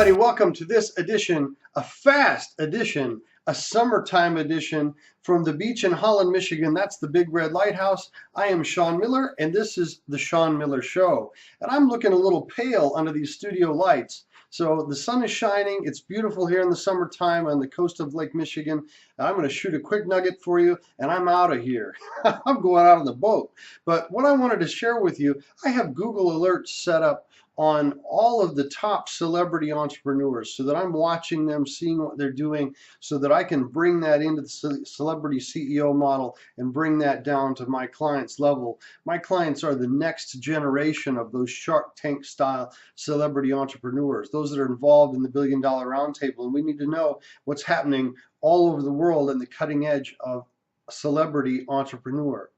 everybody, welcome to this edition, a fast edition, a summertime edition from the beach in Holland, Michigan. That's the Big Red Lighthouse. I am Sean Miller, and this is the Sean Miller Show. And I'm looking a little pale under these studio lights. So the sun is shining. It's beautiful here in the summertime on the coast of Lake Michigan. And I'm going to shoot a quick nugget for you, and I'm out of here. I'm going out of the boat. But what I wanted to share with you, I have Google Alerts set up on all of the top celebrity entrepreneurs so that I'm watching them, seeing what they're doing, so that I can bring that into the celebrity CEO model and bring that down to my clients' level. My clients are the next generation of those Shark Tank style celebrity entrepreneurs, those that are involved in the $1 Billion Roundtable, and we need to know what's happening all over the world in the cutting edge of celebrity entrepreneur.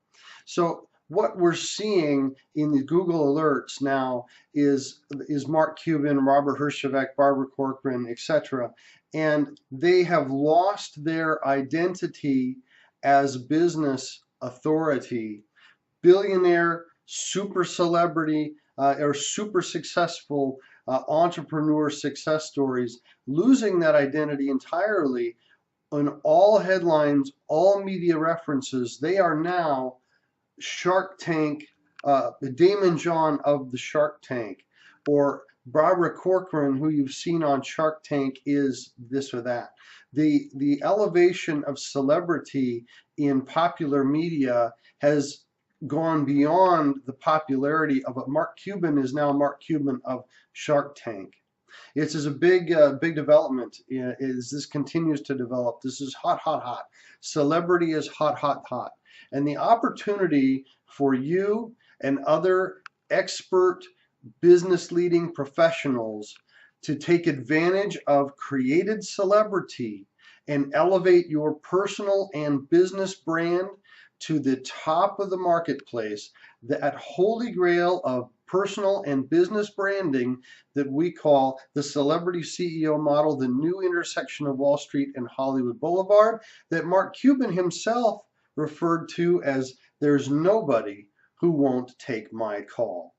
So what we're seeing in the Google Alerts now is Mark Cuban, Robert Herjavec, Barbara Corcoran, etc. And they have lost their identity as business authority, billionaire, super celebrity, or super successful entrepreneur success stories, losing that identity entirely. On all headlines, all media references, they are now Shark Tank, Damon John of the Shark Tank, or Barbara Corcoran, who you've seen on Shark Tank, is this or that. The elevation of celebrity in popular media has gone beyond the popularity of Mark Cuban is now Mark Cuban of Shark Tank. It's a big development as this continues to develop. This is hot, hot, hot. Celebrity is hot, hot, hot. And the opportunity for you and other expert business leading professionals to take advantage of created celebrity and elevate your personal and business brand to the top of the marketplace, that holy grail of personal and business branding that we call the celebrity CEO model, the new intersection of Wall Street and Hollywood Boulevard, that Mark Cuban himself referred to as "there's nobody who won't take my call."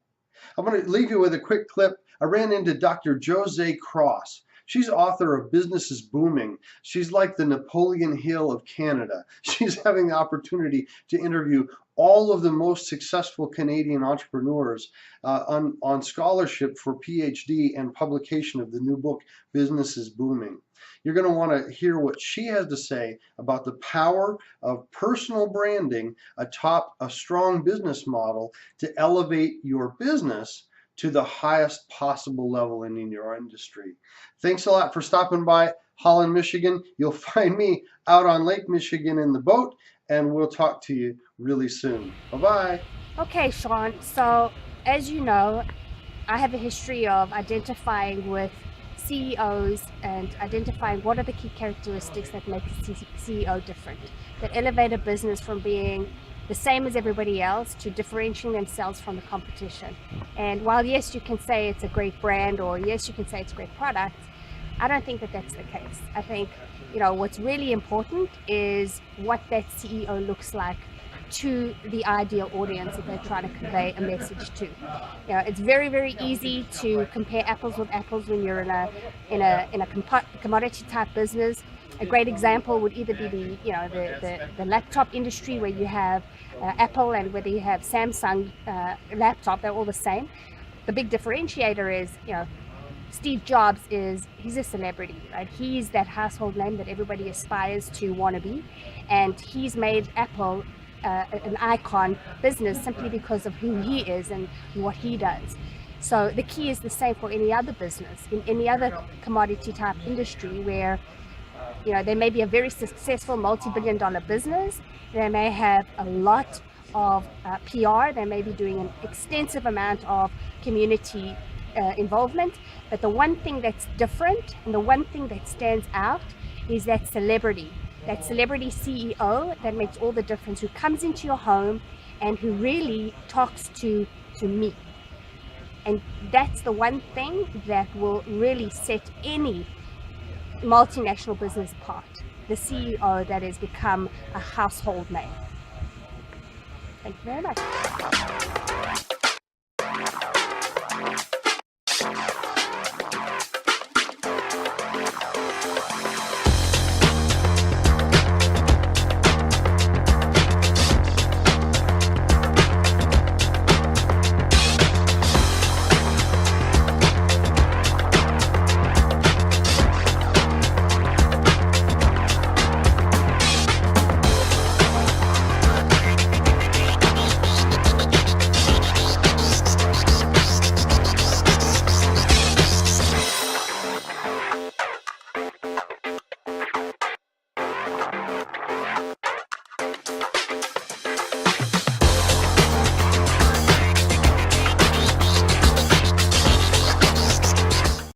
I'm going to leave you with a quick clip. I ran into Dr. Jose Cross. She's author of Business is Booming. She's like the Napoleon Hill of Canada. She's having the opportunity to interview all of the most successful Canadian entrepreneurs on scholarship for PhD and publication of the new book, Business is Booming. You're going to want to hear what she has to say about the power of personal branding atop a strong business model to elevate your business to the highest possible level in your industry. Thanks a lot for stopping by Holland, Michigan. You'll find me out on Lake Michigan in the boat, and we'll talk to you really soon. Bye-bye. Okay, Sean. So, as you know, I have a history of identifying with CEOs and identifying what are the key characteristics that make a CEO different, that elevate a business from being the same as everybody else to differentiating themselves from the competition. And while yes, you can say it's a great brand, or yes, you can say it's a great product, I don't think that that's the case. I think, what's really important is what that CEO looks like to the ideal audience that they're trying to convey a message to. It's very, very easy to compare apples with apples when you're in a commodity type business. A great example would either be the laptop industry, where you have Apple, and whether you have Samsung laptop, they're all the same. The big differentiator is, Steve Jobs he's a celebrity, right? He's that household name that everybody aspires to want to be, and he's made Apple an icon business simply because of who he is and what he does. So the key is the same for any other business, in any other commodity type industry, where they may be a very successful multi-billion-dollar business. They may have a lot of PR. They may be doing an extensive amount of community involvement. But the one thing that's different and the one thing that stands out is that celebrity CEO that makes all the difference, who comes into your home and who really talks to me. And that's the one thing that will really set any multinational business apart. The CEO that has become a household name. Thank you very much.